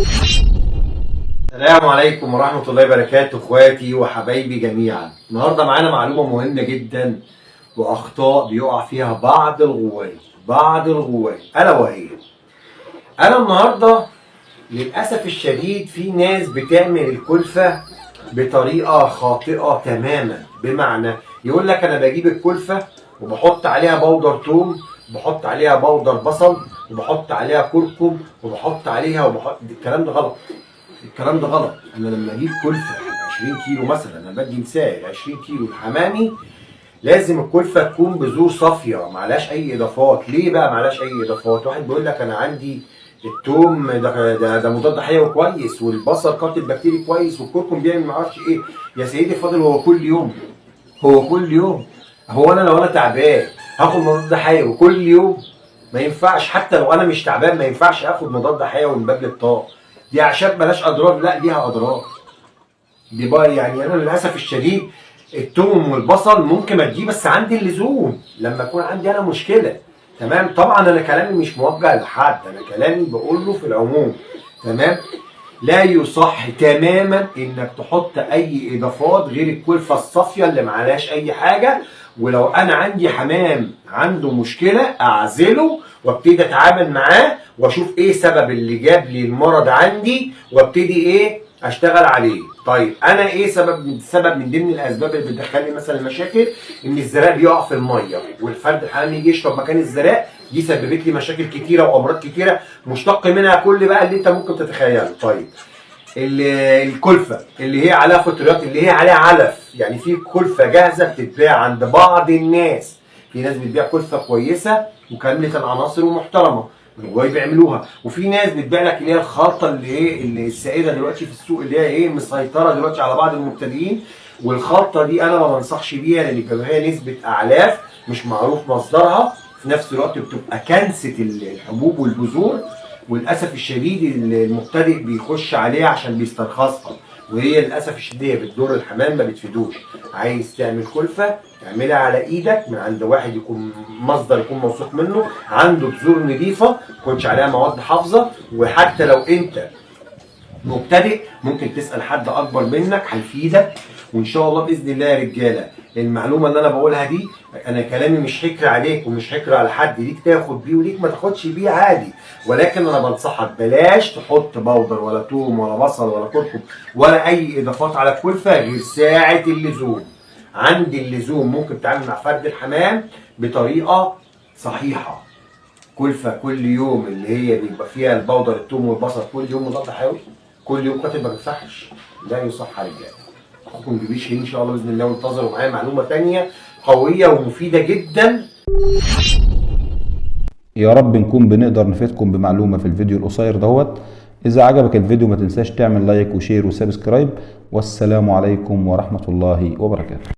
السلام عليكم ورحمة الله وبركاته اخواتي وحبايبي جميعا. النهارده معانا معلومة مهمة جدا واخطاء بيقع فيها بعض الغواة الا وهي انا النهارده للاسف الشديد في ناس بتعمل الكلفة بطريقة خاطئة تماما. بمعنى يقول لك انا بجيب الكلفة وبحط عليها بودر توم، بحط عليها بودر بصل، وبحط عليها كركم، وبحط عليها الكلام ده غلط. الكلام ده غلط. انا لما اجيب كلفه 20 كيلو مثلا، انا بدي مثال 20 كيلو الحمامي، لازم الكلفه تكون بذور صافيه معلهاش اي اضافات. ليه بقى معلهاش اي اضافات؟ واحد بيقول لك انا عندي التوم ده مضاد حيوي كويس، والبصل قاتل بكتيري كويس، والكركم بيعمل معرفش ايه. يا سيدي الفاضل هو كل يوم، هو انا لو انا تعبان هاخد مضاد حيوي كل يوم؟ ما ينفعش. حتى لو انا مش تعبان ما ينفعش اخد مضاد حيوي من باب الطاقه دي عشان ملهاش اضرار. لا ليها اضرار. دي بقى يعني انا للاسف الشديد التوم والبصل ممكن اديه بس عندي اللزوم لما يكون عندي انا مشكله. تمام. طبعا انا كلامي مش موجه لحد، انا كلامي بقول له في العموم. تمام. لا يصح تماما انك تحط اي اضافات غير الكلفه الصافيه اللي معلهاش اي حاجه. ولو انا عندي حمام عنده مشكله اعزله وابتدي اتعامل معاه واشوف ايه سبب اللي جاب لي المرض عندي وابتدي ايه اشتغل عليه. طيب انا ايه سبب من ضمن الاسباب اللي بتدخلني مثلا المشاكل؟ ان الزراء بيقع في الميه والفرد الحمام يجي يشرب مكان الزراء. دي سببت لي مشاكل كتيره وامراض كتيره مشتق منها كل بقى اللي انت ممكن تتخيله. طيب الكلفه اللي هي عليها فطريات، اللي هي عليها علف، يعني في كلفه جاهزه بتتباع عند بعض الناس. في ناس بتبيع كلفه كويسه وكامله العناصر ومحترمه جواي بيعملوها، وفي ناس بتبيع لك اللي هي الخلطه اللي السائده دلوقتي في السوق، اللي هي ايه مسيطره دلوقتي على بعض المبتدئين. والخلطه دي انا ما بنصحش بيها لان بيبقى فيها نسبه اعلاف مش معروف مصدرها، في نفس الوقت بتبقى كنسه الحبوب والبذور، وللاسف الشديد المبتدئ بيخش عليها عشان بيسترخصها، وهي للاسف الشديد بتضر الحمام ما بتفيدوش. عايز تعمل كلفه تعملها على ايدك من عند واحد يكون مصدر يكون موثوق منه، عنده بذور نظيفه ما يكونش عليها مواد حافظه. وحتى لو انت مبتدئ ممكن تسال حد اكبر منك هيفيدك. وان شاء الله باذن الله يا رجاله المعلومه اللي انا بقولها دي انا كلامي مش حكر عليك ومش حكر على حد، ليك تاخد بيه وليك ما تاخدش بيه عادي. ولكن انا بنصحك بلاش تحط بودر ولا توم ولا بصل ولا كركم ولا اي اضافات على الكلفه غير ساعه اللزوم. عند اللزوم ممكن تتعامل مع فرد الحمام بطريقه صحيحه. كلفه كل يوم اللي هي بيبقى فيها البودر التوم والبصل كل يوم مضاد حيوي كل يوم قاتل ما بينفعش. لا يصح يا رجاله. اخوكم بيبيش ان شاء الله باذن الله، وانتظروا معايا معلومه ثانيه قويه ومفيده جدا. يا رب نكون بنقدر نفيدكم بمعلومة في الفيديو القصير دوت. إذا عجبك الفيديو ما تنساش تعمل لايك وشير وسبسكرايب، والسلام عليكم ورحمة الله وبركاته.